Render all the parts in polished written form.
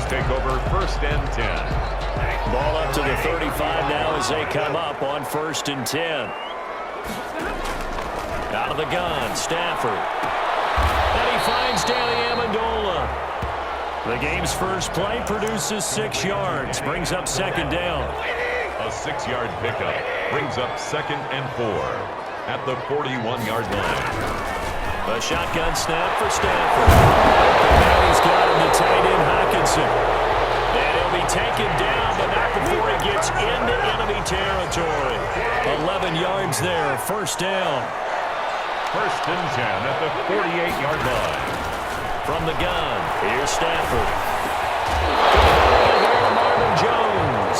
take over 1st and 10. Ball up to the 35 now as they come up on 1st and 10. Out of the gun, Stafford. And he finds Danny Amendola. The game's first play produces 6 yards, brings up 2nd down. A 6-yard pickup brings up 2nd and 4 at the 41-yard line. A shotgun snap for Stafford. Now he's got him to tight end Hockenson. And he'll be taken down, but not before he gets into enemy territory. 11 yards there, 1st down. 1st and 10 at the 48-yard line. From the gun, here's Stafford. Marvin Jones.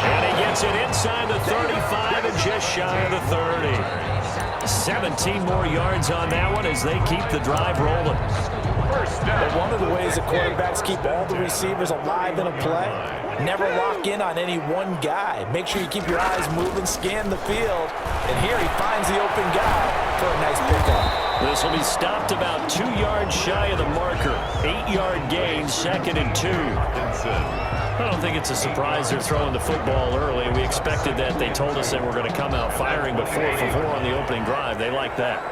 And he gets it inside the 35 and just shy of the 30. 17 more yards on that one as they keep the drive rolling. But one of the ways that quarterbacks keep all the receivers alive in a play, never lock in on any one guy. Make sure you keep your eyes moving, scan the field, and here he finds the open guy for a nice pickup. This will be stopped about 2 yards shy of the marker. 8-yard gain, 2nd and 2. I don't think it's a surprise they're throwing the football early. We expected that. They told us they were going to come out firing, but 4 for 4 on the opening drive. They like that.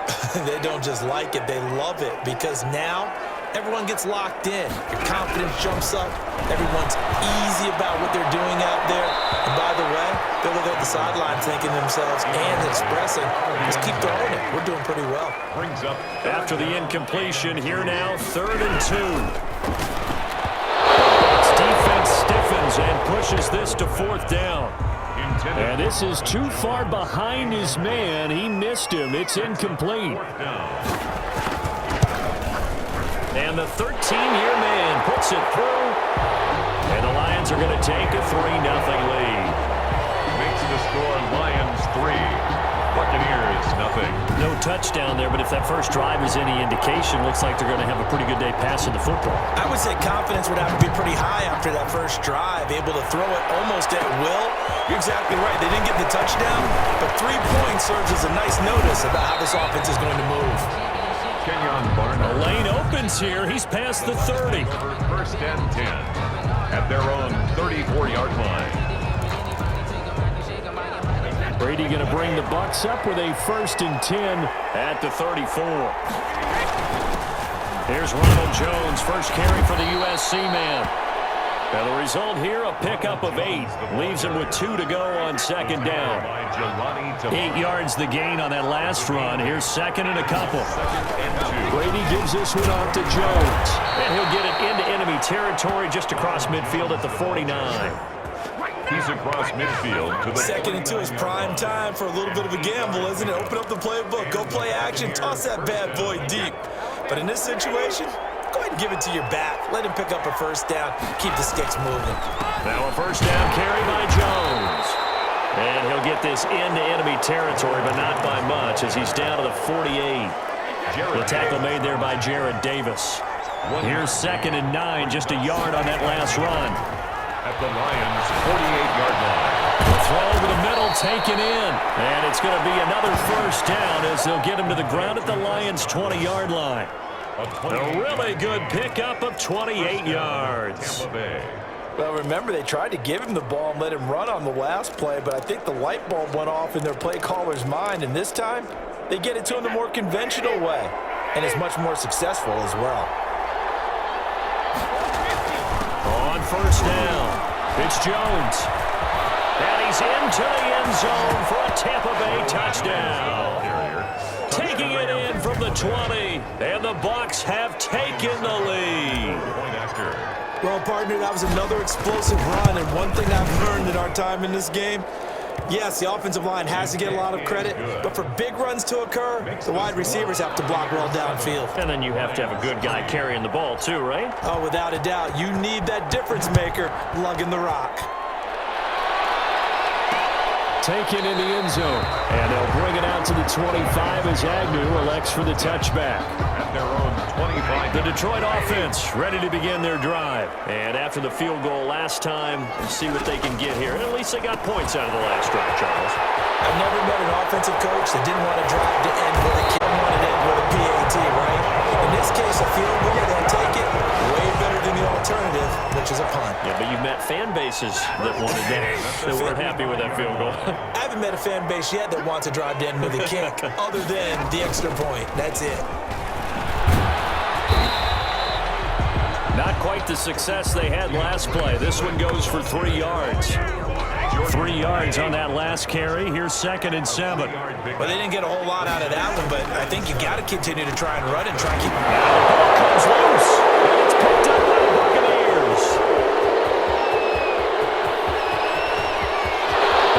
They don't just like it, they love it, because now everyone gets locked in. Your confidence jumps up. Everyone's easy about what they're doing out there. And by the way, they look at the sideline thinking to themselves and expressing, just keep throwing it. We're doing pretty well. Brings up after the incompletion, here now, 3rd and 2. Defense stiffens and pushes this to 4th down. And this is too far behind his man. He missed him. It's incomplete. And the 13-year man puts it through. And the Lions are going to take a 3-0 lead. Makes the score Lions 3. Buccaneers, nothing. No touchdown there, but if that first drive is any indication, looks like they're going to have a pretty good day passing the football. I would say confidence would have to be pretty high after that first drive, able to throw it almost at will. You're exactly right. They didn't get the touchdown, but 3 points serves as a nice notice about how this offense is going to move. Kenyon Barner. The lane opens here. He's past the 30. 1st and 10 at their own 34-yard line. Brady going to bring the Bucs up with a 1st and 10 at the 34. Here's Ronald Jones, first carry for the USC man. And the result here, a pickup of 8. Leaves him with 2 to go on 2nd down. 8 yards the gain on that last run. Here's 2nd and a couple. Brady gives this one off to Jones. And he'll get it into enemy territory just across midfield at the 49. He's across midfield to the 2nd and 2 is prime time for a little bit of a gamble, isn't it? Open up the playbook, go play action, toss that bad boy deep. But in this situation, go ahead and give it to your back. Let him pick up a 1st down, keep the sticks moving. Now a 1st down carry by Jones. And he'll get this into enemy territory, but not by much as he's down to the 48. The tackle made there by Jared Davis. Here's 2nd and 9, just a yard on that last run. At the Lions' 48-yard line. The throw over the middle, taken in. And it's going to be another 1st down as they'll get him to the ground at the Lions' 20-yard line. A really good pickup of 28 yards. Well, remember, they tried to give him the ball and let him run on the last play, but I think the light bulb went off in their play caller's mind, and this time they get it to him the more conventional way, and it's much more successful as well. On 1st down, it's Jones. And he's into the end zone for a Tampa Bay touchdown. Taking it in from the 20, and the Bucs have taken the lead. Well, partner, that was another explosive run, and one thing I've learned in our time in this game, yes, the offensive line has to get a lot of credit, but for big runs to occur, the wide receivers have to block well downfield. And then you have to have a good guy carrying the ball too, right? Oh, without a doubt. You need that difference maker lugging the rock. Taken in the end zone, and they'll bring it out to the 25 as Agnew elects for the touchback. At their own 25. The Detroit offense ready to begin their drive. And after the field goal last time, we'll see what they can get here. And at least they got points out of the last drive, Charles. I've never met an offensive coach that didn't want to drive to end with a wanted to end with a PAT, right? In this case, a field goal, they'll take it. Way better than the fan bases that wanted that, that weren't happy with that field goal. I haven't met a fan base yet that wants to drive to end with a kick other than the extra point. That's it. Not quite the success they had last play. This one goes for 3 yards. 3 yards on that last carry. Here's 2nd and 7. Well, they didn't get a whole lot out of that one, but I think you got to continue to try and run and try and keep it. Now the ball comes loose. And it's picked up by the Buccaneers.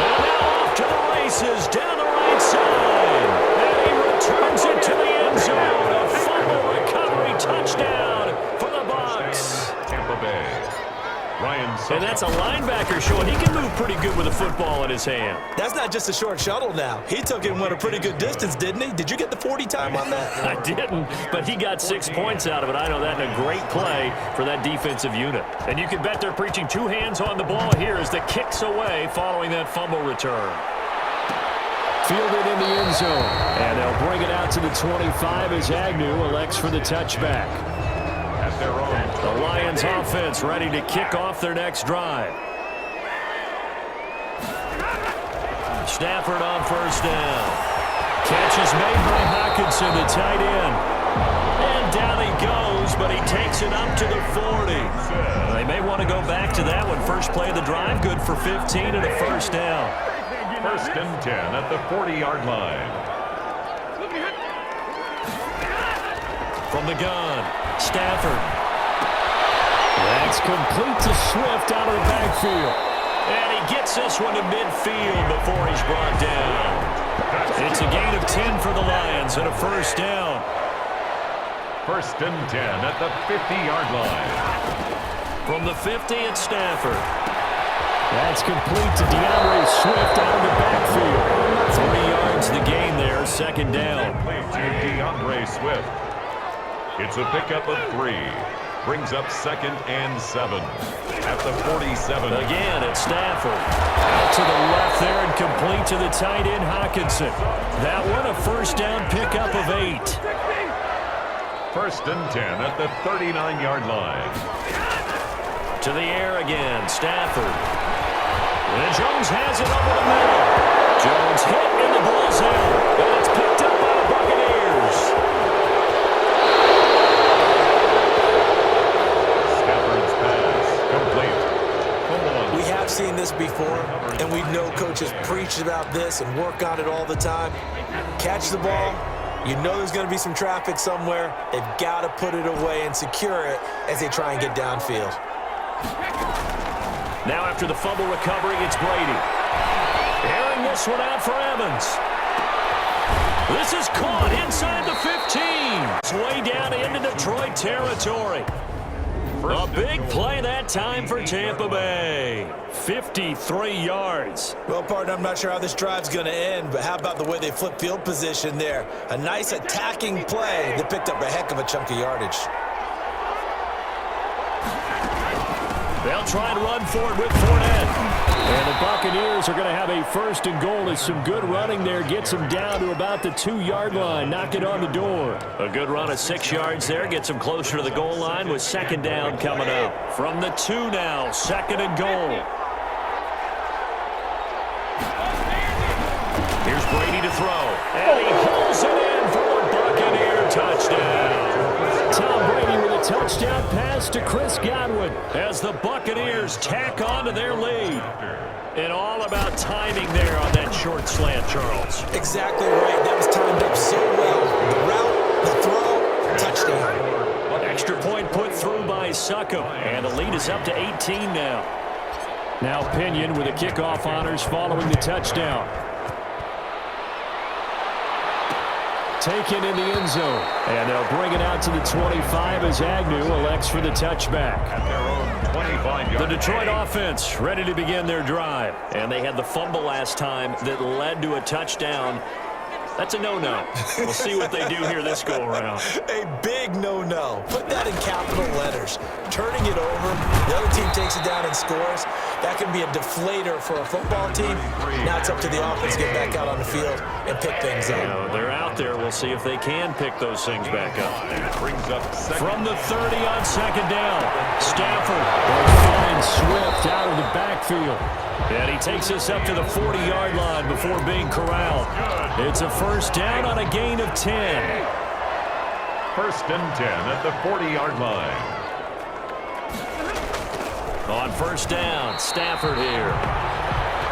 And now off to the races down the right side. And he returns it to the end zone. A fumble recovery touchdown for the Bucs. Tampa Bay. And that's a linebacker showing he can move pretty good with a football in his hand. That's not just a short shuttle now. He took it and went a pretty good distance, didn't he? Did you get the 40 time on that? I didn't, but he got 6 points out of it. I know that in a great play for that defensive unit. And you can bet they're preaching 2 hands on the ball here as the kick's away following that fumble return. Fielded in the end zone. And they'll bring it out to the 25 as Agnew elects for the touchback. The Lions offense ready to kick off their next drive. Stafford on first down. Catch is made by Hockenson, the tight end. And down he goes, but he takes it up to the 40. They may want to go back to that one. First play of the drive, good for 15 and a first down. 1st and 10 at the 40-yard line. From the gun, Stafford. That's complete to Swift out of the backfield. And he gets this one to midfield before he's brought down. It's a gain of 10 for the Lions and a first down. 1st and 10 at the 50-yard line. From the 50, it's Stafford. That's complete to DeAndre Swift out of the backfield. 3 yards the gain there, 2nd down. To DeAndre Swift. It's a pickup of 3. Brings up 2nd and 7 at the 47. Again, it's Stafford. Out to the left there and complete to the tight end, Hockenson. That one a first down pickup of 8. 1st and 10 at the 39-yard line. To the air again, Stafford. And Jones has it over the middle. Jones hit in the ball's out. And it's picked up by the Buccaneers. Stafford's pass complete. We have seen this before, and we know coaches preach about this and work on it all the time. Catch the ball. You know there's going to be some traffic somewhere. They've got to put it away and secure it as they try and get downfield. Now after the fumble recovery, it's Brady. Airing this one out for Evans. This is caught inside the 15. It's way down into Detroit territory. A big play that time for Tampa Bay. 53 yards. Well, partner, I'm not sure how this drive's going to end, but how about the way they flip field position there? A nice attacking play that picked up a heck of a chunk of yardage. They'll try and run for it with Fournette. And the Buccaneers are going to have a 1st and goal as some good running there gets them down to about the 2-yard line. Knock it on the door. A good run of 6 yards there gets them closer to the goal line with 2nd down coming up. From the 2 now, 2nd and goal. Here's Brady to throw. And he pulls it in for the Buccaneer touchdown. Tom Brady with a touchdown pass to Chris Godwin as the Buccaneers tack on to their lead. And all about timing there on that short slant, Charles. Exactly right. That was timed up so well. The route, the throw, touchdown. Extra point put through by Succop. And the lead is up to 18 now. Now Pinion with the kickoff honors following the touchdown. Taken in the end zone. And they'll bring it out to the 25 as Agnew elects for the touchback. At their own 25-yard The Detroit line. offense ready to begin their drive. And they had the fumble last time that led to a touchdown. That's a no-no. We'll see what they do here this go-around. A big no-no. Put that in capital letters. Turning it over, the other team takes it down and scores. That can be a deflator for a football team. Now it's up to the offense to get back out on the field and pick things up. You know, they're out there. We'll see if they can pick those things back up. Brings up 2nd. From the 30 on 2nd down, Stafford finds Swift out of the backfield. And he takes us up to the 40-yard line before being corralled. It's a first down on a gain of 10. First and 10 at the 40-yard line. On first down, Stafford here.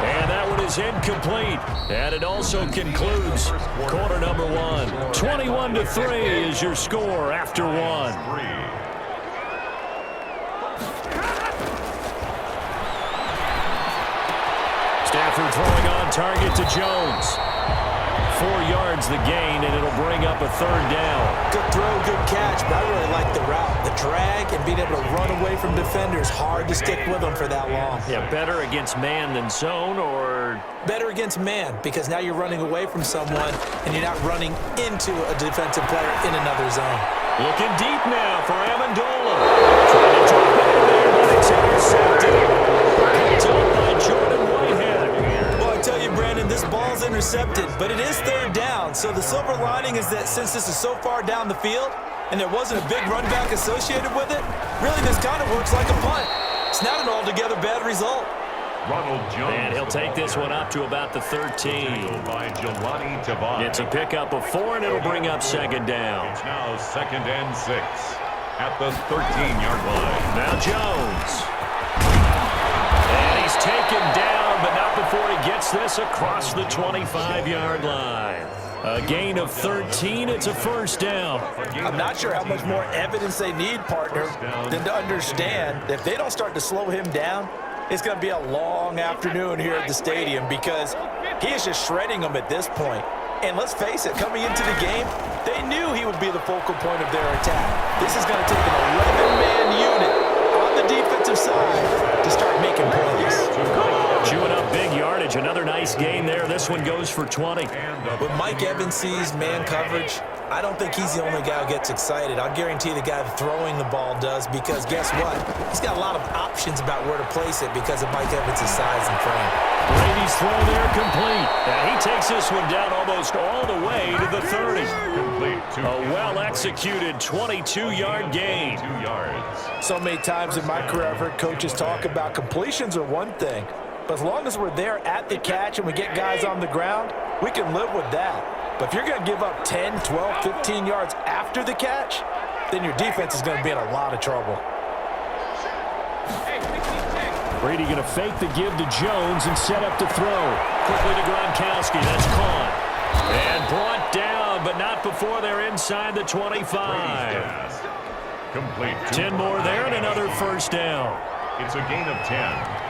And that one is incomplete. And it also concludes quarter number one. 21-3 is your score after one. Stafford throwing on target to Jones. 4 yards the gain, and it'll bring up a third down. Good throw, good catch, but I really like the route. The drag and being able to run away from defenders. Hard to stick with them for that long. Yeah, better against man than zone, or? Better against man, because now you're running away from someone, and you're not running into a defensive player in another zone. Looking deep now for Amendola. Trying to drop it in there, but it's intercepted. Picked up by Jordan Whitehead. Well, I tell you, Brandon, this ball's intercepted, but it is third down. So the silver lining is that since this is so far down the field and there wasn't a big run back associated with it, really this kind of works like a punt. It's not an altogether bad result. Ronald Jones. And he'll take this one up to about the 13. By Jelani Tavai. It's a pickup of 4, and it'll bring up second down. It's now second and 6 at the 13-yard line. Now Jones. And he's taken down, but not before he gets this across the 25-yard line. A gain of 13. It's a first down. I'm not sure how much more evidence they need, partner, than to understand that if they don't start to slow him down, it's going to be a long afternoon here at the stadium because he is just shredding them at this point. And let's face it, coming into the game, they knew he would be the focal point of their attack. This is going to take an 11-man unit on the defensive side to start making plays. Chewing up big yardage. Another nice gain there. This one goes for 20. When Mike Evans sees man coverage, I don't think he's the only guy who gets excited. I'll guarantee the guy throwing the ball does because guess what? He's got a lot of options about where to place it because of Mike Evans' size and frame. Brady's throw there complete. And he takes this one down almost all the way to the 30. A well-executed 22-yard gain. 2 yards. So many times in my career I've heard coaches talk about completions are one thing, but as long as we're there at the catch and we get guys on the ground, we can live with that. But if you're going to give up 10, 12, 15 yards after the catch, then your defense is going to be in a lot of trouble. Brady going to fake the give to Jones and set up to throw. Quickly to Gronkowski. That's caught. And brought down, but not before they're inside the 25. Complete. 10 more there and another first down. It's a gain of 10.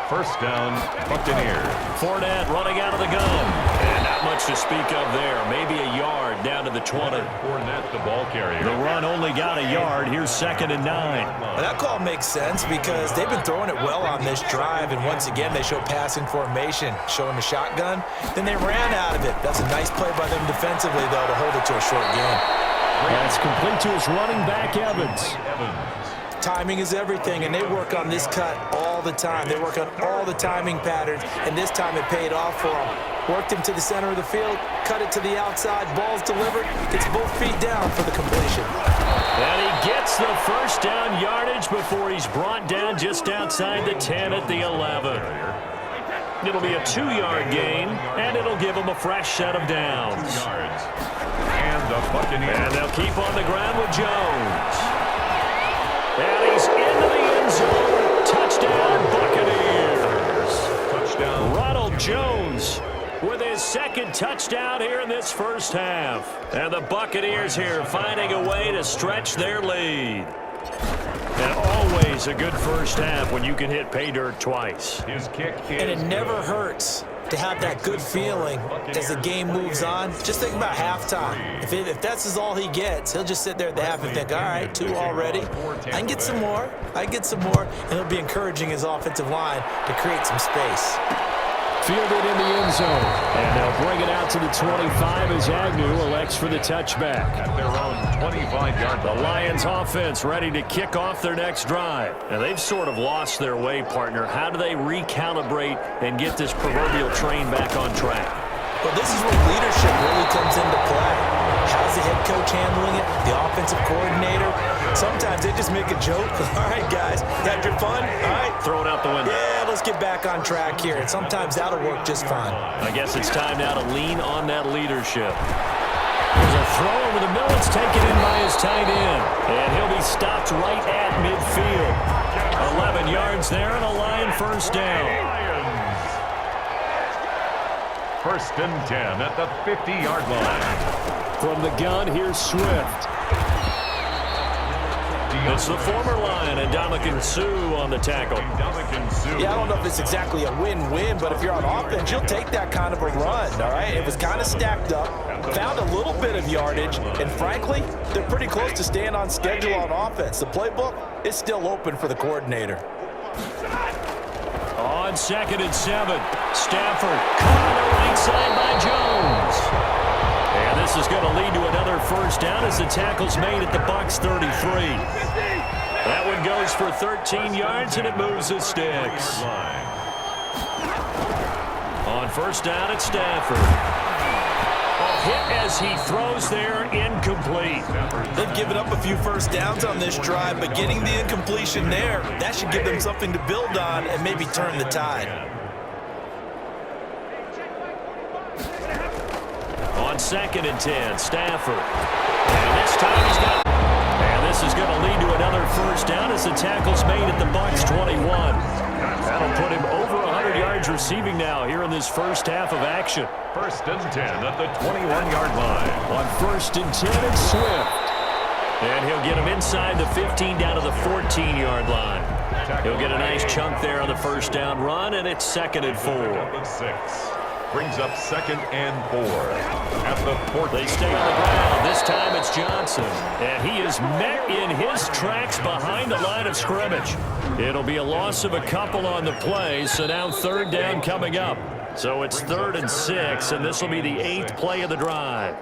First down, Buccaneers. Fournette running out of the gun. And not much to speak of there. Maybe a yard down to the 20. Fournette, the ball carrier. The run only got a yard. Here's second and 9. Well, that call makes sense because they've been throwing it well on this drive, and once again they show passing formation, showing the shotgun. Then they ran out of it. That's a nice play by them defensively, though, to hold it to a short gain. That's complete to his running back, Evans. Timing is everything, and they work on this cut all the time. They work on all the timing patterns, and this time it paid off for them. Worked him to the center of the field, cut it to the outside, ball's delivered, gets both feet down for the completion. And he gets the first down yardage before he's brought down just outside the 10 at the 11. It'll be a 2-yard gain, and it'll give him a fresh set of downs. 2 yards. And the Buccaneers. And they'll keep on the ground with Jones. And he's into the end zone. Touchdown, Buccaneers. Touchdown. Ronald Jones with his second touchdown here in this first half. And the Buccaneers here finding a way to stretch their lead. And always a good first half when you can hit pay dirt twice. His kick is And it never hurts to have that good feeling as the game moves on. Just think about halftime. If that's all he gets, he'll just sit there at the half and think, all right, 2 already. I can get some more. I can get some more. And he'll be encouraging his offensive line to create some space. Fielded in the end zone. And they'll bring it out to the 25 as Agnew elects for the touchback. at their own 25-yard line. The Lions offense ready to kick off their next drive. And they've sort of lost their way, partner. How do they recalibrate and get this proverbial train back on track? Well, this is where leadership really comes into play. How's the head coach handling it? The offensive coordinator? Sometimes they just make a joke. All right, guys, had your fun? All right. Throw it out the window. Yeah, let's get back on track here. And sometimes that'll work just fine. I guess it's time now to lean on that leadership. There's a throw over the middle. It's taken in by his tight end. And he'll be stopped right at midfield. 11 yards there and a Lion first down. First and 10 at the 50-yard line. From the gun, here's Swift. It's the former Lion, and Ndamukong Suh on the tackle. Yeah, I don't know if it's exactly a win-win, but if you're on offense, you'll take that kind of a run, all right? It was kind of stacked up, found a little bit of yardage, and frankly, they're pretty close to staying on schedule on offense. The playbook is still open for the coordinator. On 2nd and 7, Stafford caught on the right side by Jones. And this is going to lead to another first down as the tackle's made at the Bucs 33. That one goes for 13 yards, and it moves the sticks. On first down, it's Stafford. A hit as he throws there, incomplete. They've given up a few first downs on this drive, but getting the incompletion there, that should give them something to build on and maybe turn the tide. On 2nd and 10, Stafford. And this time he's got... And this is going to lead to another first down as the tackle's made at the Bucs 21. That'll put him over 100 yards receiving now here in this first half of action. First and 10 at the 21-yard line. On 1st and 10, it's Swift. And he'll get him inside the 15 down to the 14-yard line. He'll get a nice chunk there on the first down run, and it's 2nd and 4. Brings up 2nd and 4 at the 14. They stay on the ground. This time it's Johnson. And he is met in his tracks behind the line of scrimmage. It'll be a loss of a couple on the play, so now 3rd down coming up. So it's 3rd and 6, and this will be the 8th play of the drive.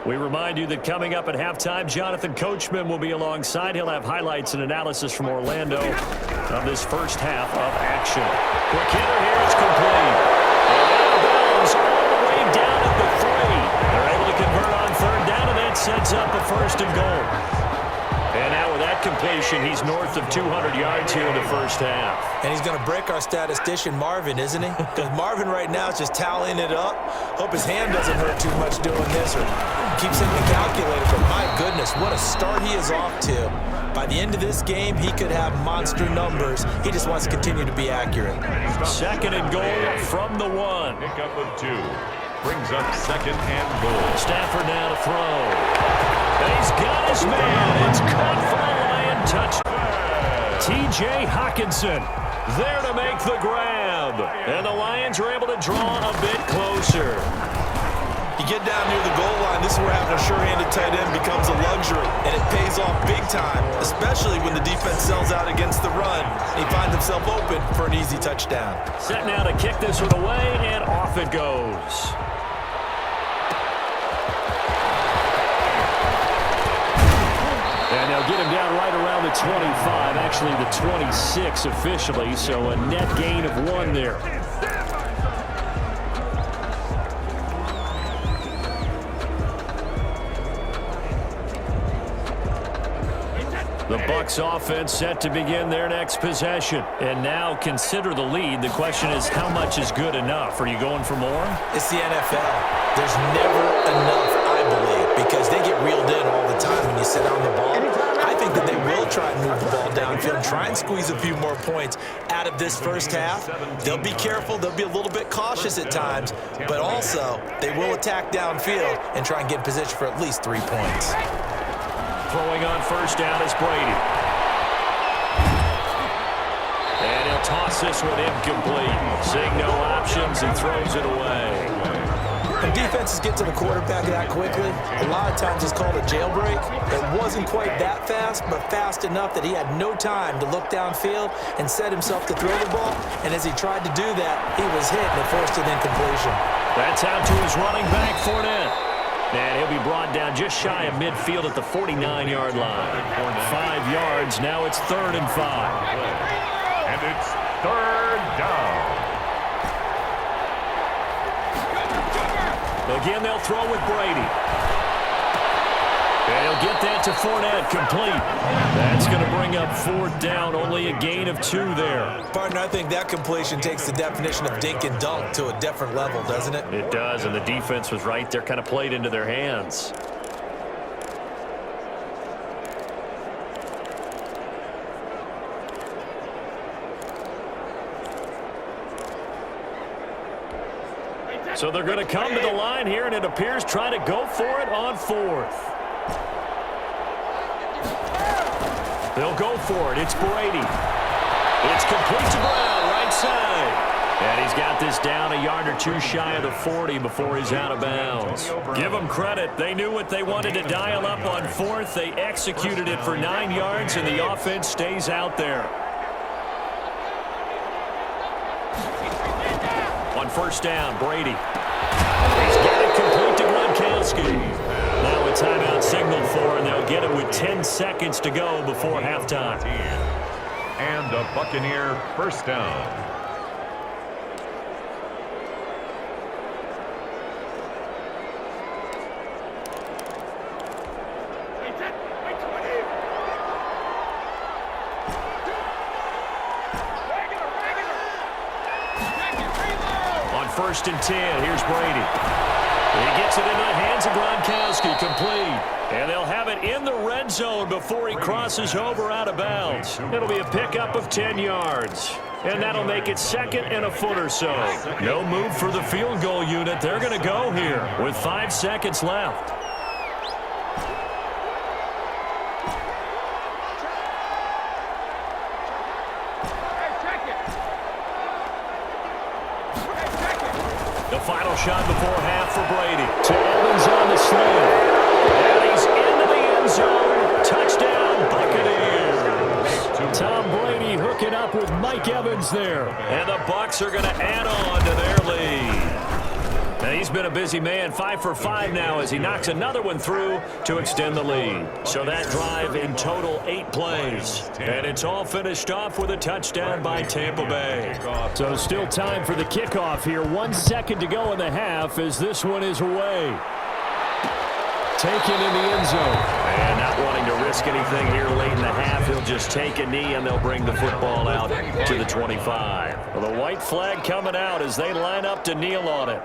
We remind you that coming up at halftime, Jonathan Coachman will be alongside. He'll have highlights and analysis from Orlando of this first half of action. Quick hitter here, it's complete. And out of bounds all the way down at the 3. They're able to convert on 3rd down, and that sets up a 1st and goal. And now with that completion, he's north of 200 yards here in the first half. And he's going to break our statistician, Marvin, isn't he? Because Marvin right now is just tallying it up. Hope his hand doesn't hurt too much doing this or keeps hitting the calculator. But my goodness, what a start he is off to. By the end of this game, he could have monster numbers. He just wants to continue to be accurate. 2nd and goal from the 1. Pickup of 2. Brings up 2nd and goal. Stafford now to throw. And he's got his man. It's caught for a Lion touchdown. T.J. Hockenson there to make the grab. And the Lions are able to draw a bit closer. You get down near the goal line, this is where having a sure-handed tight end becomes a luxury, and it pays off big time, especially when the defense sells out against the run. He finds himself open for an easy touchdown. Set now to kick this one away, and off it goes. And they'll get him down right around the 25, actually the 26 officially, so a net gain of 1 there. The Bucs offense set to begin their next possession. And now consider the lead. The question is, how much is good enough? Are you going for more? It's the NFL. There's never enough, I believe, because they get reeled in all the time when you sit on the ball. I think that they will try and move the ball downfield and try and squeeze a few more points out of this first half. They'll be careful. They'll be a little bit cautious at times, but also they will attack downfield and try and get in position for at least 3 points. Throwing on first down is Brady. And he'll toss this one incomplete. Seeing no options, he throws it away. When defenses get to the quarterback that quickly, a lot of times it's called a jailbreak. It wasn't quite that fast, but fast enough that he had no time to look downfield and set himself to throw the ball. And as he tried to do that, he was hit and it forced an incompletion. That's out to his running back, Fournette. And he'll be brought down just shy of midfield at the 49-yard line. 5 yards, now it's 3rd and 5. And it's 3rd down. Again, they'll throw with Brady. And he'll get that to Fournette, complete. That's going to bring up 4th down, only a gain of 2 there. Partner, I think that completion takes the definition of dink and dunk to a different level, doesn't it? It does, and the defense was right there, kind of played into their hands. So they're going to come to the line here, and it appears trying to go for it on 4th. They'll go for it. It's Brady. It's complete to Brown, right side. And he's got this down a yard or 2 shy of the 40 before he's out of bounds. Give them credit. They knew what they wanted to dial up on 4th. They executed it for 9 yards, and the offense stays out there. On 1st down, Brady. He's got it complete to Gronkowski. Now a timeout signaled for, and they'll get it with 10 seconds to go before halftime. And a Buccaneer 1st down. On 1st and 10, here's Brady. He gets it into the hands of Gronkowski, complete. And they'll have it in the red zone before he crosses over out of bounds. It'll be a pickup of 10 yards. And that'll make it 2nd and a foot or so. No move for the field goal unit. They're going to go here with 5 seconds left. The final shot before half for Brady. To Evans on the sling. And he's into the end zone. Touchdown, Buccaneers. Tom Brady hooking up with Mike Evans there. And the Bucs are going to add on to their lead. And he's been a busy man, 5 for 5 now as he knocks another one through to extend the lead. So that drive in total 8 plays. And it's all finished off with a touchdown by Tampa Bay. So still time for the kickoff here. 1 second to go in the half as this one is away. Taken in the end zone. And not wanting to risk anything here late in the half, he'll just take a knee and they'll bring the football out to the 25. Well, the white flag coming out as they line up to kneel on it.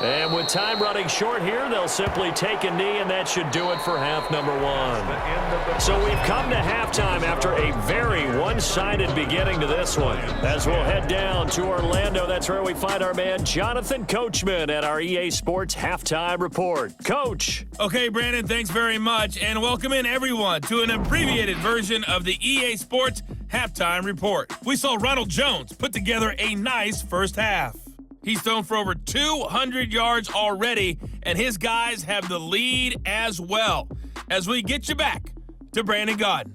And with time running short here, they'll simply take a knee, and that should do it for half number 1. So we've come to halftime after a very one-sided beginning to this one. As we'll head down to Orlando, that's where we find our man Jonathan Coachman at our EA Sports Halftime Report. Coach. Okay, Brandon, thanks very much, and welcome in everyone to an abbreviated version of the EA Sports Halftime Report. We saw Ronald Jones put together a nice first half. He's thrown for over 200 yards already, and his guys have the lead as well. As we get you back to Brandon Gaudin.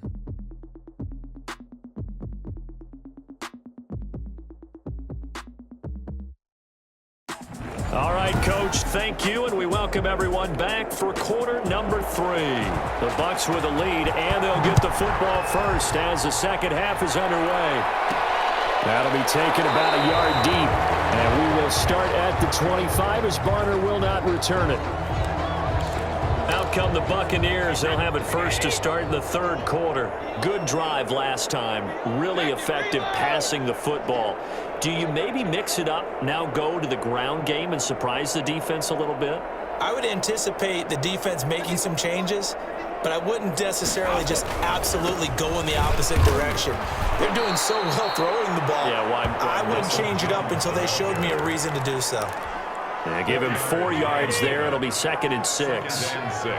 All right, Coach, thank you, and we welcome everyone back for quarter number 3. The Bucs with a lead, and they'll get the football first as the second half is underway. That'll be taken about a yard deep, and we will start at the 25 as Barner will not return it. Out come the Buccaneers. They'll have it first to start in the 3rd quarter. Good drive last time. Really effective passing the football. Do you maybe mix it up, now go to the ground game and surprise the defense a little bit? I would anticipate the defense making some changes, but I wouldn't necessarily just absolutely go in the opposite direction. They're doing so well throwing the ball. Yeah, why I wouldn't change it up until they showed me a reason to do so. They give him 4 yards there. It'll be 2nd and 6. 2nd and 6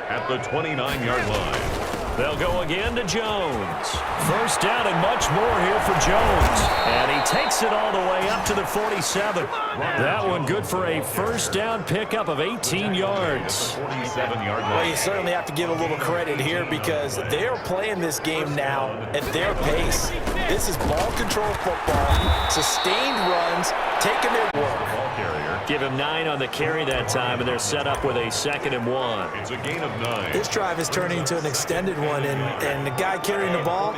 at the 29-yard line. They'll go again to Jones. First down and much more here for Jones. And he takes it all the way up to the 47. That one good for a first down pickup of 18 yards. 47-yard line. Well, you certainly have to give a little credit here because they're playing this game now at their pace. This is ball control football, sustained runs, taking their work. Ball carrier Give him 9 on the carry that time, and they're set up with a 2nd and 1. It's a gain of 9. This drive is turning into an extended one, and the guy carrying the ball,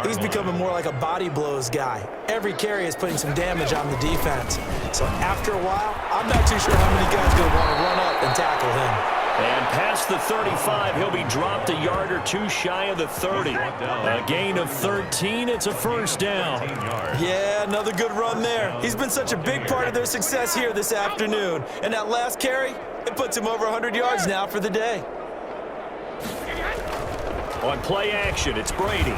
he's becoming more like a body blows guy. Every carry is putting some damage on the defense. So after a while, I'm not too sure how many guys are going to want to run up and tackle him. And past the 35, he'll be dropped a yard or 2 shy of the 30. A gain of 13, it's a first down. Yeah, another good run there. He's been such a big part of their success here this afternoon. And that last carry, it puts him over 100 yards now for the day. On play action, it's Brady.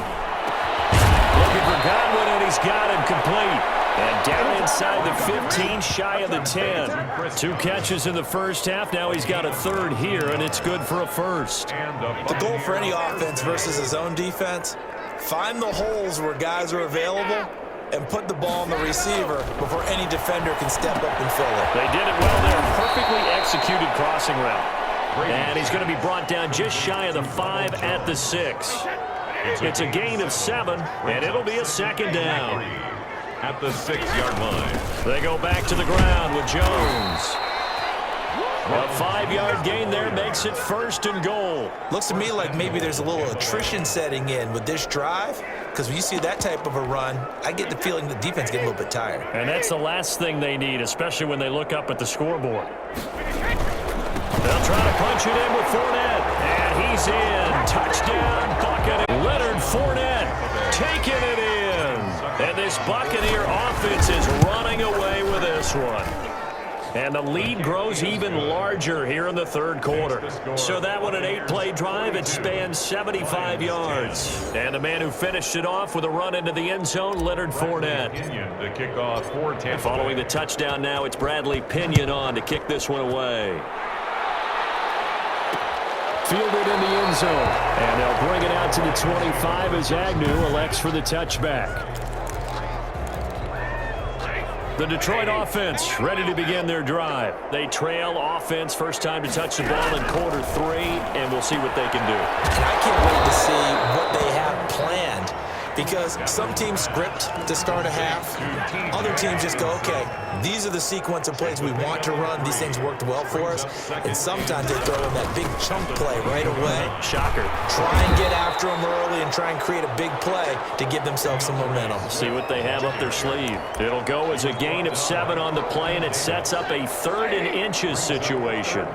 Looking for Godwin, and he's got him complete. And down inside the 15, shy of the 10. 2 catches in the first half. Now he's got a 3rd here, and it's good for a first. The goal for any offense versus his own defense, find the holes where guys are available and put the ball on the receiver before any defender can step up and fill it. They did it well there. Perfectly executed crossing route. And he's going to be brought down just shy of the 5 at the 6. It's a gain of 7, and it'll be a 2nd down. At the 6-yard line. They go back to the ground with Jones. A 5-yard gain there makes it 1st and goal. Looks to me like maybe there's a little attrition setting in with this drive, because when you see that type of a run, I get the feeling the defense getting a little bit tired. And that's the last thing they need, especially when they look up at the scoreboard. They'll try to punch it in with Fournette. And he's in. Touchdown, Buccaneers. Leonard Fournette taking it in. And this Buccaneer offense is running away with this one. And the lead grows even larger here in the 3rd quarter. So that one, an 8-play drive, it spans 75 yards. And the man who finished it off with a run into the end zone, Leonard Fournette. The kickoff for Tampa. And following the touchdown now, it's Bradley Pinion on to kick this one away. Fielded in the end zone. And they'll bring it out to the 25 as Agnew elects for the touchback. The Detroit offense ready to begin their drive. They trail offense, first time to touch the ball in quarter 3, and we'll see what they can do. And I can't wait to see what they have planned, because some teams script to start a half. Other teams just go, okay, these are the sequence of plays we want to run. These things worked well for us. And sometimes they throw in that big chunk play right away. Shocker. Try and get after them early and try and create a big play to give themselves some momentum. See what they have up their sleeve. It'll go as a gain of 7 on the play, and it sets up a 3rd and inches situation.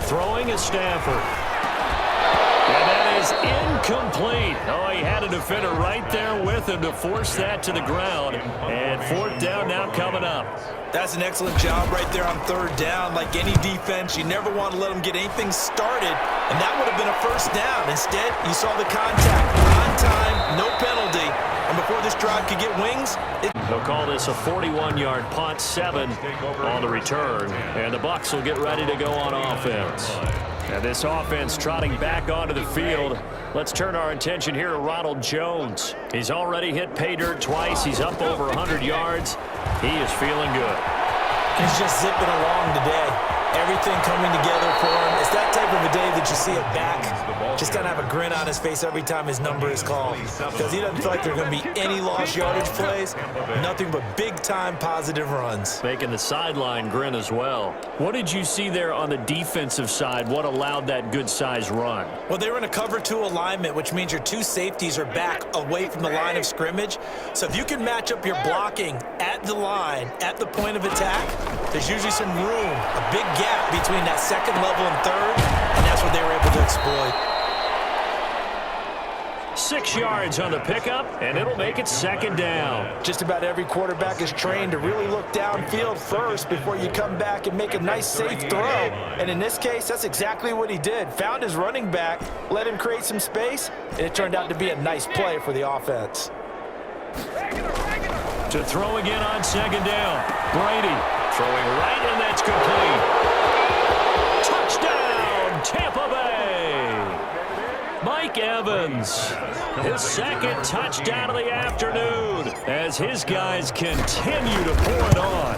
Throwing is Stafford. And that is incomplete. Oh, he had a defender right there with him to force that to the ground. And 4th down now coming up. That's an excellent job right there on 3rd down. Like any defense, you never want to let them get anything started, and that would have been a first down. Instead, you saw the contact on time, no penalty, and before this drive could get wings, They'll call this a 41-yard punt, 7 on the return, and the Bucs will get ready to go on offense. And this offense trotting back onto the field. Let's turn our attention here to Ronald Jones. He's already hit pay dirt twice. He's up over 100 yards. He is feeling good. He's just zipping along today. Everything coming together for him. It's that type of a day that you see it back. Just kind of have a grin on his face every time his number is called, because he doesn't feel like there are going to be any lost yardage plays. Nothing but big-time positive runs. Making the sideline grin as well. What did you see there on the defensive side? What allowed that good-sized run? Well, they were in a cover 2 alignment, which means your 2 safeties are back away from the line of scrimmage. So if you can match up your blocking at the line, at the point of attack, there's usually some room, a big gap between that 2nd level and 3rd, and that's what they were able to exploit. 6 yards on the pickup, and it'll make it 2nd down. Just about every quarterback is trained to really look downfield first before you come back and make a nice, safe throw. And in this case, that's exactly what he did. Found his running back, let him create some space, and it turned out to be a nice play for the offense. To throw again on 2nd down. Brady throwing right, and that's complete. Touchdown, Tampa Bay. Mike Evans, his 2nd touchdown of the afternoon as his guys continue to pour it on.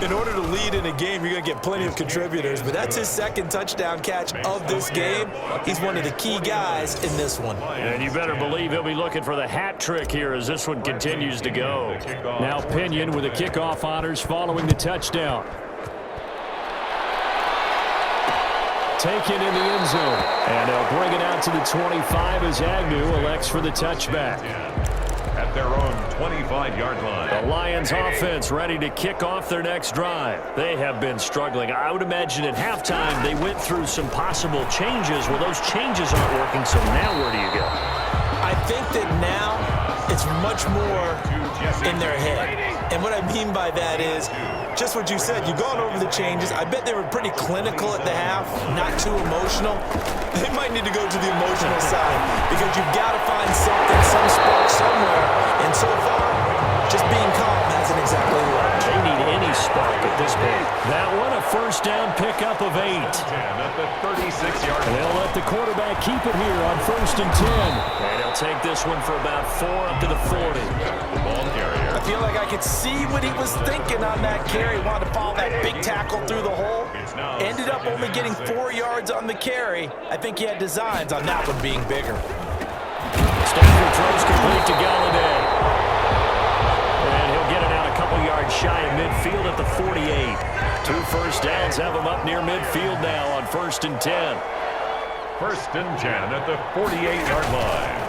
In order to lead in a game, you're going to get plenty of contributors, but that's his second touchdown catch of this game. He's one of the key guys in this one. And you better believe he'll be looking for the hat trick here as this one continues to go. Now Pinion with the kickoff honors following the touchdown. Taken in the end zone. And they'll bring it out to the 25 as Agnew elects for the touchback. At their own 25-yard line. The Lions offense ready to kick off their next drive. They have been struggling. I would imagine at halftime they went through some possible changes. Well, those changes aren't working, so now where do you go? I think that now it's much more in their head. And what I mean by that is just what you said. You've gone over the changes. I bet they were pretty clinical at the half, not too emotional. They might need to go to the emotional side because you've got to find something, some spark somewhere. And so far, just being calm hasn't exactly worked. They need any spark at this point. That one, a first down pickup of 8. At the 36-yard line. They'll let the quarterback keep it here on 1st and 10. And he'll take this one for about 4 up to the 40. The ball carrier. I feel like I could see what he was thinking on that carry. Wanted to follow that big tackle through the hole. Ended up only getting 4 yards on the carry. I think he had designs on that one being bigger. Stafford throws complete to Galladay. And he'll get it out a couple yards shy of midfield at the 48. 2 first downs have him up near midfield now on 1st and 10. 1st and 10 at the 48-yard line.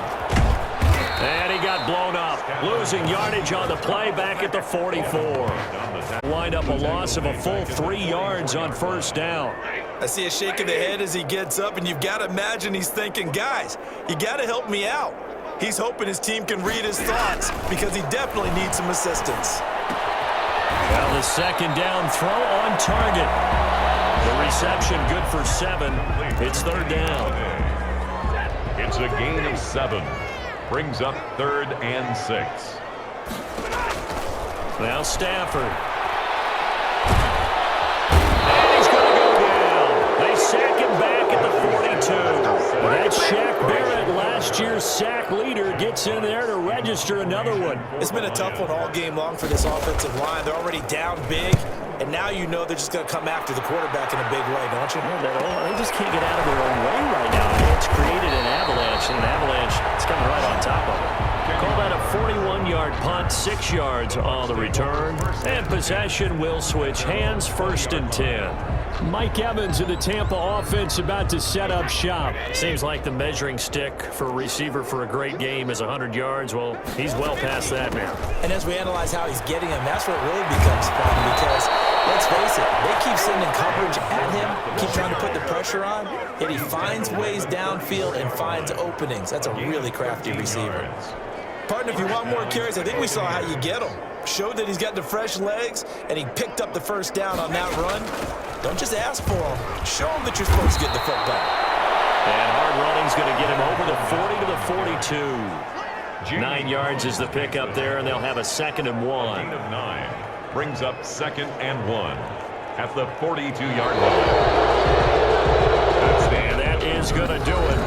And he got blown up, losing yardage on the play back at the 44. Wind up a loss of a full 3 yards on 1st down. I see a shake of the head as he gets up, and you've got to imagine he's thinking, guys, you got to help me out. He's hoping his team can read his thoughts because he definitely needs some assistance. Well, the 2nd down throw on target. The reception good for 7. It's 3rd down. It's a gain of 7. Brings up 3rd and 6. Now Stafford. And he's going to go down. They sack him back at the 42. That's Shaq Barrett, last year's sack leader, gets in there to register another one. It's been a tough one all game long for this offensive line. They're already down big, and now you know they're just going to come after the quarterback in a big way, don't you? They just can't get out of their own way right now. It's created an avalanche, and an avalanche is coming right on top of it. Call that a 41-yard punt, 6 yards on the return. And possession will switch hands, 1st and 10. Mike Evans of the Tampa offense about to set up shop. Seems like the measuring stick for a receiver for a great game is 100 yards. Well, he's well past that now. And as we analyze how he's getting him, that's where it really becomes fun because, let's face it, they keep sending coverage at him, keep trying to put the pressure on, yet he finds ways downfield and finds openings. That's a really crafty receiver. Partner, if you want more carries, I think we saw how you get them. Showed that he's got the fresh legs, and he picked up the 1st down on that run. Don't just ask for him. Show him that you're supposed to get the football. And hard running's going to get him over the 40 to the 42. 9 yards is the pickup there, and they'll have a 2nd and 1. Gain of 9. Brings up 2nd and 1 at the 42-yard line. And that is going to do it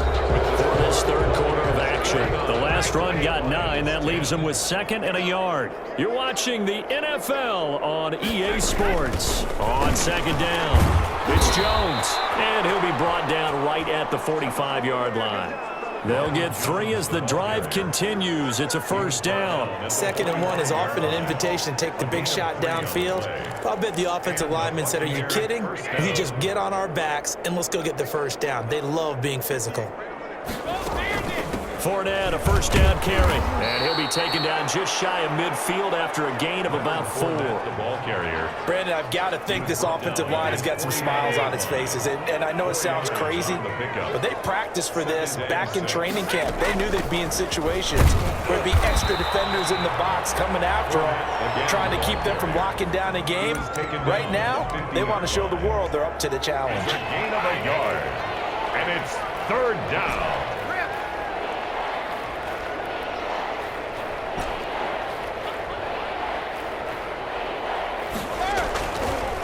for this 3rd quarter of action. The last run got 9. That leaves them with 2nd and a yard. You're watching the NFL on EA Sports. On 2nd down, it's Jones. And he'll be brought down right at the 45-yard line. They'll get 3 as the drive continues. It's a 1st down. 2nd and 1 is often an invitation to take the big shot downfield. I bet the offensive lineman said, are you kidding? You just get on our backs and let's go get the 1st down. They love being physical. Fournette, a 1st down carry. And he'll be taken down just shy of midfield after a gain of about 4. The ball carrier. Brandon, I've got to think this offensive line has got some smiles on its faces. And I know it sounds crazy, but they practiced for this back in training camp. They knew they'd be in situations where there'd be extra defenders in the box coming after them, trying to keep them from locking down a game. Right now, they want to show the world they're up to the challenge. Gain of a yard. And it's 3rd down.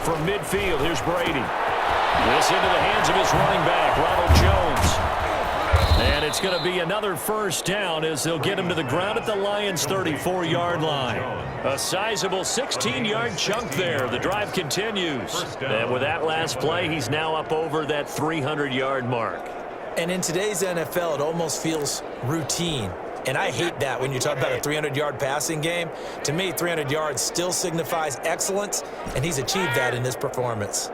From midfield, here's Brady. This into the hands of his running back, Ronald Jones. And it's going to be another first down as they'll get him to the ground at the Lions' 34-yard line. A sizable 16-yard chunk there. The drive continues. And with that last play, he's now up over that 300-yard mark. And in today's NFL, it almost feels routine. And I hate that when you talk about a 300-yard passing game. To me, 300 yards still signifies excellence, and he's achieved that in this performance.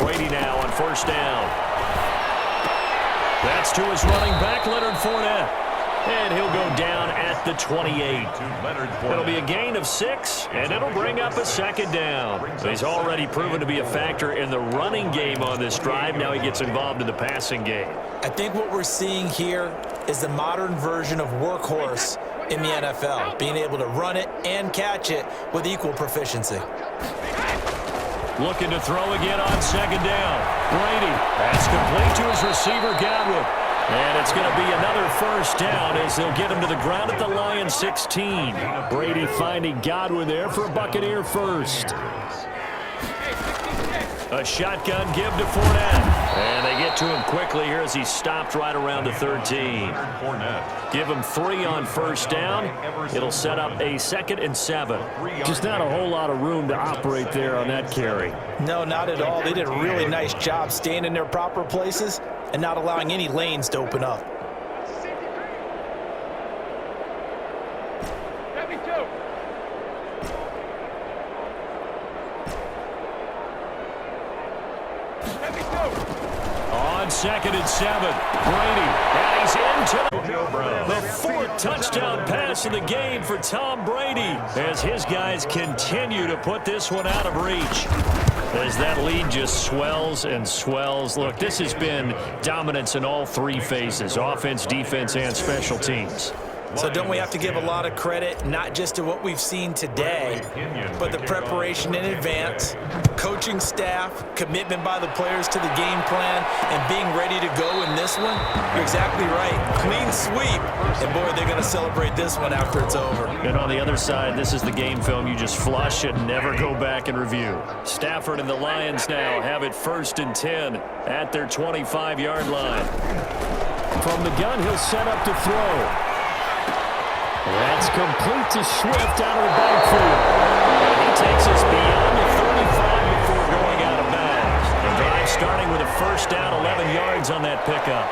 Brady now on first down. That's to his running back, Leonard Fournette. And he'll go down at the 28. It'll be a gain of 6, and it'll bring up a second down. He's already proven to be a factor in the running game on this drive. Now he gets involved in the passing game. I think what we're seeing here is the modern version of workhorse in the NFL, being able to run it and catch it with equal proficiency. Looking to throw again on second down. Brady, that's complete to his receiver, Godwin. And it's going to be another first down as they'll get him to the ground at the Lions' 16. Brady finding Godwin there for a Buccaneer first. A shotgun give to Fournette. And they get to him quickly here as he stopped right around the 13. Give him 3 on first down. It'll set up a 2nd and 7. Just not a whole lot of room to operate there on that carry. No, not at all. They did a really nice job staying in their proper places and not allowing any lanes to open up. On 2nd and 7, Brady, and he's into the 4th touchdown pass of the game for Tom Brady as his guys continue to put this one out of reach. As that lead just swells and swells. Look, this has been dominance in all 3 phases, offense, defense, and special teams. So don't we have to give a lot of credit, not just to what we've seen today, but the preparation in advance, coaching staff, commitment by the players to the game plan, and being ready to go in this one? You're exactly right. Clean sweep. And, boy, they're going to celebrate this one after it's over. And on the other side, this is the game film you just flush and never go back and review. Stafford and the Lions now have it 1st and 10 at their 25-yard line. From the gun, he'll set up to throw. That's complete to Swift out of the backfield. He takes us beyond the 35 before going out of bounds. The drive starting with a first down, 11 yards on that pickup.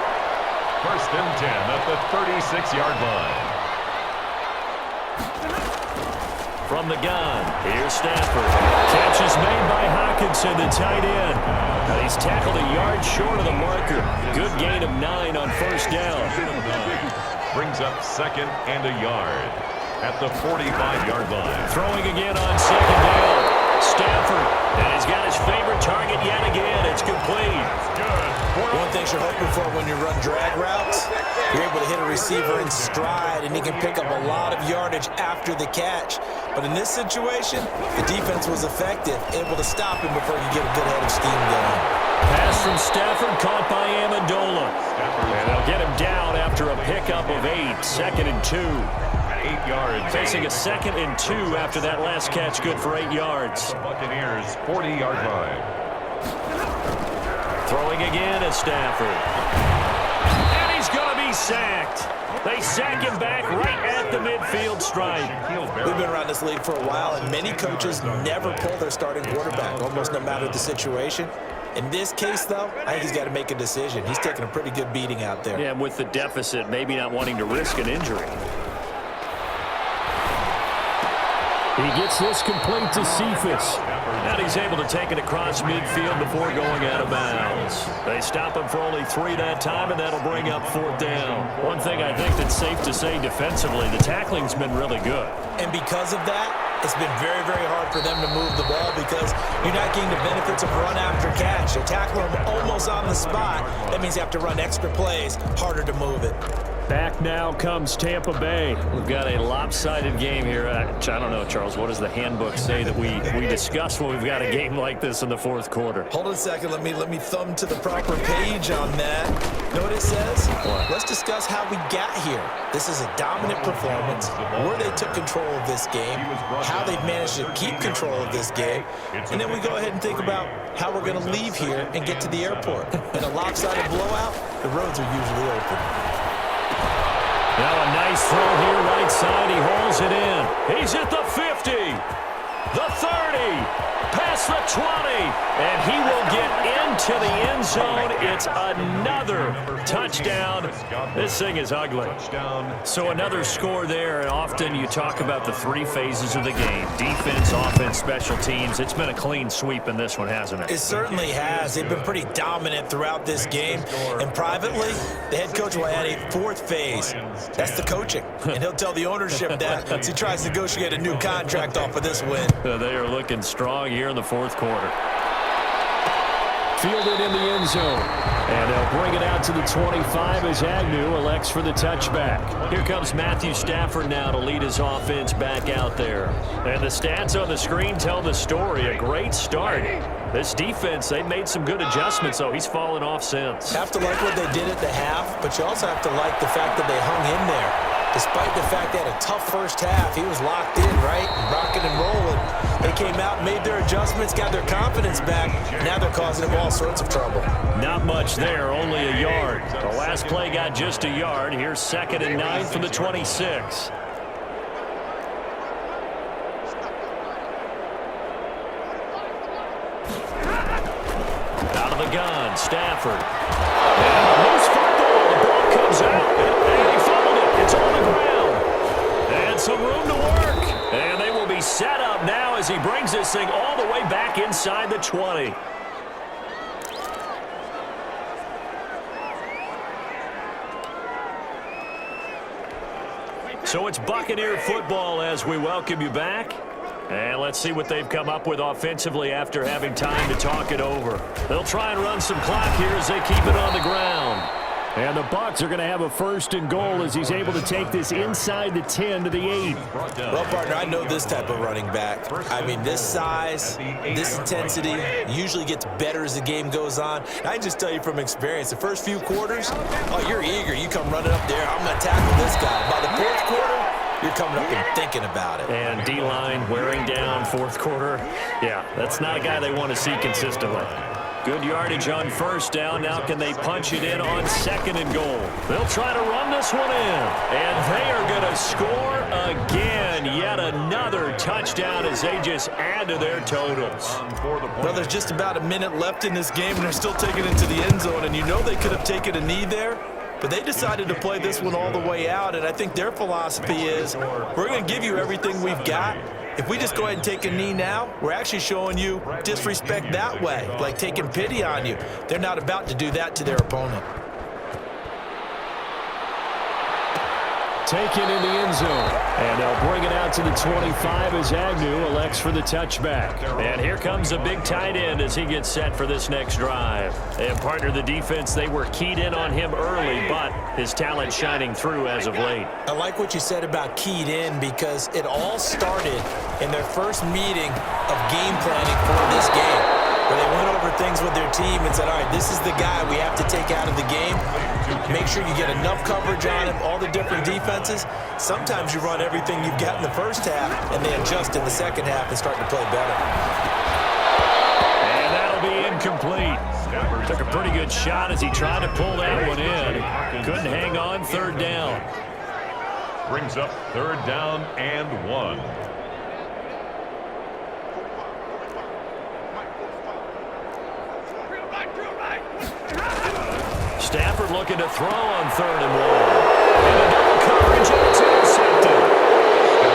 1st and 10 at the 36-yard line. From the gun, here's Stafford. Catch is made by Hawkinson, the tight end. And he's tackled a yard short of the marker. Good gain of 9 on first down. Brings up 2nd and a yard at the 45-yard line. Throwing again on second down. Stafford, and he's got his favorite target yet again. It's complete. Good. One thing you're hoping for when you run drag routes, you're able to hit a receiver in stride, and he can pick up a lot of yardage after the catch. But in this situation, the defense was effective, able to stop him before he could get a good head of steam going. Pass from Stafford, caught by Amendola. And they'll get him down after a pickup of 8, 2nd and 2. 8 yards. Facing a 2nd and 2 after that last catch, good for 8 yards. The Buccaneers 40-yard line. Throwing again at Stafford. And he's going to be sacked. They sack him back right at the midfield stripe. We've been around this league for a while, and many coaches never pull their starting quarterback, almost no matter the situation. In this case, though, I think he's got to make a decision. He's taking a pretty good beating out there. Yeah, and with the deficit, maybe not wanting to risk an injury. He gets this complete to Cephas. And he's able to take it across midfield before going out of bounds. They stop him for only 3 that time, and that'll bring up 4th down. One thing I think that's safe to say defensively, the tackling's been really good. And because of that, it's been very, very hard for them to move the ball because you're not getting the benefits of run after catch. They tackle him almost on the spot. That means you have to run extra plays, harder to move it. Back now comes Tampa Bay. We've got a lopsided game here. I don't know, Charles. What does the handbook say that we discuss when we've got a game like this in the fourth quarter? Hold on a second. Let me thumb to the proper page on that. Know what it says? What? Let's discuss how we got here. This is a dominant performance, where they took control of this game, how they've managed to keep control of this game, and then we go ahead and think about how we're going to leave here and get to the airport. In a lopsided blowout, the roads are usually open. Now a nice throw here, right side. He hauls it in. He's at the 50, the 30, past the 20, and he will get into the end zone. It's another touchdown. This thing is ugly. So another score there, and often you talk about the three phases of the game: defense, offense, special teams. It's been a clean sweep in this one, hasn't it? It certainly has. They've been pretty dominant throughout this game. And privately, the head coach will add a fourth phase. That's the coaching. And he'll tell the ownership that as he tries to negotiate a new contract off of this win. They are looking strong here in the fourth quarter. Fielded in the end zone. And they'll bring it out to the 25 as Agnew elects for the touchback. Here comes Matthew Stafford now to lead his offense back out there. And the stats on the screen tell the story. A great start. This defense, they've made some good adjustments, though. He's fallen off since. Have to like what they did at the half, but you also have to like the fact that they hung in there. Despite the fact they had a tough first half, he was locked in, right? Rocking and rolling. They came out, made their adjustments, got their confidence back. Now they're causing him all sorts of trouble. Not much there, only a yard. The last play got just a yard. Here's 2nd and 9 from the 26. Out of the gun, Stafford. And a loose football. The ball comes out. And he fumbled it. It's on the ground. And some room to work. And they will be set up now as he brings this thing all the way back inside the 20. So it's Buccaneer football as we welcome you back. And let's see what they've come up with offensively after having time to talk it over. They'll try and run some clock here as they keep it on the ground. And the Bucs are going to have a 1st and goal as he's able to take this inside the 10 to the 8. Well, partner, I know this type of running back. I mean, this size, this intensity usually gets better as the game goes on. And I can just tell you from experience, the first few quarters, oh, you're eager. You come running up there, I'm going to tackle this guy. By the 4th quarter, you're coming up and thinking about it. And D-line wearing down 4th quarter. Yeah, that's not a guy they want to see consistently. Good yardage on 1st down. Now can they punch it in on 2nd and goal? They'll try to run this one in. And they are going to score again. Yet another touchdown as they just add to their totals. Well, there's just about a minute left in this game, and they're still taking it to the end zone. And you know they could have taken a knee there, but they decided to play this one all the way out. And I think their philosophy is, we're going to give you everything we've got. If we just go ahead and take a knee now, we're actually showing you disrespect that way, like taking pity on you. They're not about to do that to their opponent. Taken in the end zone. And they'll bring it out to the 25 as Agnew elects for the touchback. And here comes a big tight end as he gets set for this next drive. And partner, the defense, they were keyed in on him early, but his talent shining through as of late. I like what you said about keyed in because it all started in their first meeting of game planning for this game, where they went over things with their team and said, all right, this is the guy we have to take out of the game. Make sure you get enough coverage on him, all the different defenses. Sometimes you run everything you've got in the first half, and they adjust in the second half and start to play better. And that'll be incomplete. Took a pretty good shot as he tried to pull that one in. Couldn't hang on 3rd down. Brings up 3rd down and 1. Stafford looking to throw on 3rd and 1. And a double coverage, and it's intercepted.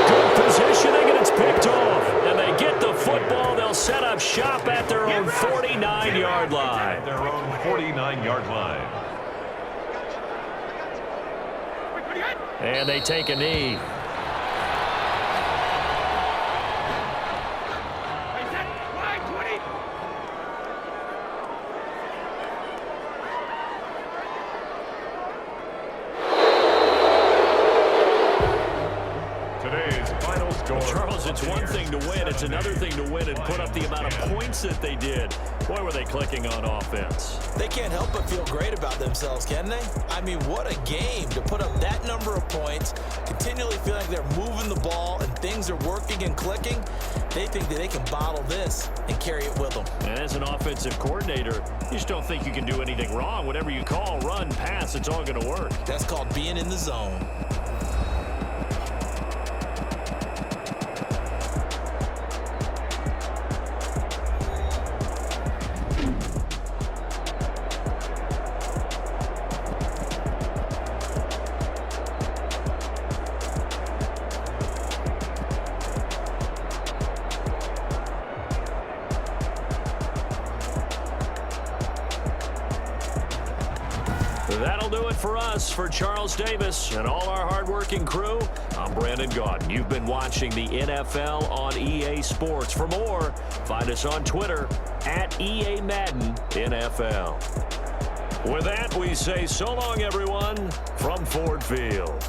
Good positioning, and it's picked off. And they get the football. They'll set up shop at their own 49-yard line. Their own 49-yard line. And they take a knee. Charles, it's one thing to win. It's another thing to win and put up the amount of points that they did. Boy, were they clicking on offense. They can't help but feel great about themselves, can they? I mean, what a game to put up that number of points, continually feel like they're moving the ball and things are working and clicking. They think that they can bottle this and carry it with them. And as an offensive coordinator, you just don't think you can do anything wrong. Whatever you call, run, pass, it's all going to work. That's called being in the zone. That'll do it for us. For Charles Davis and all our hardworking crew, I'm Brandon Gaudin. You've been watching the NFL on EA Sports. For more, find us on Twitter at EA Madden NFL. With that, we say so long, everyone, from Ford Field.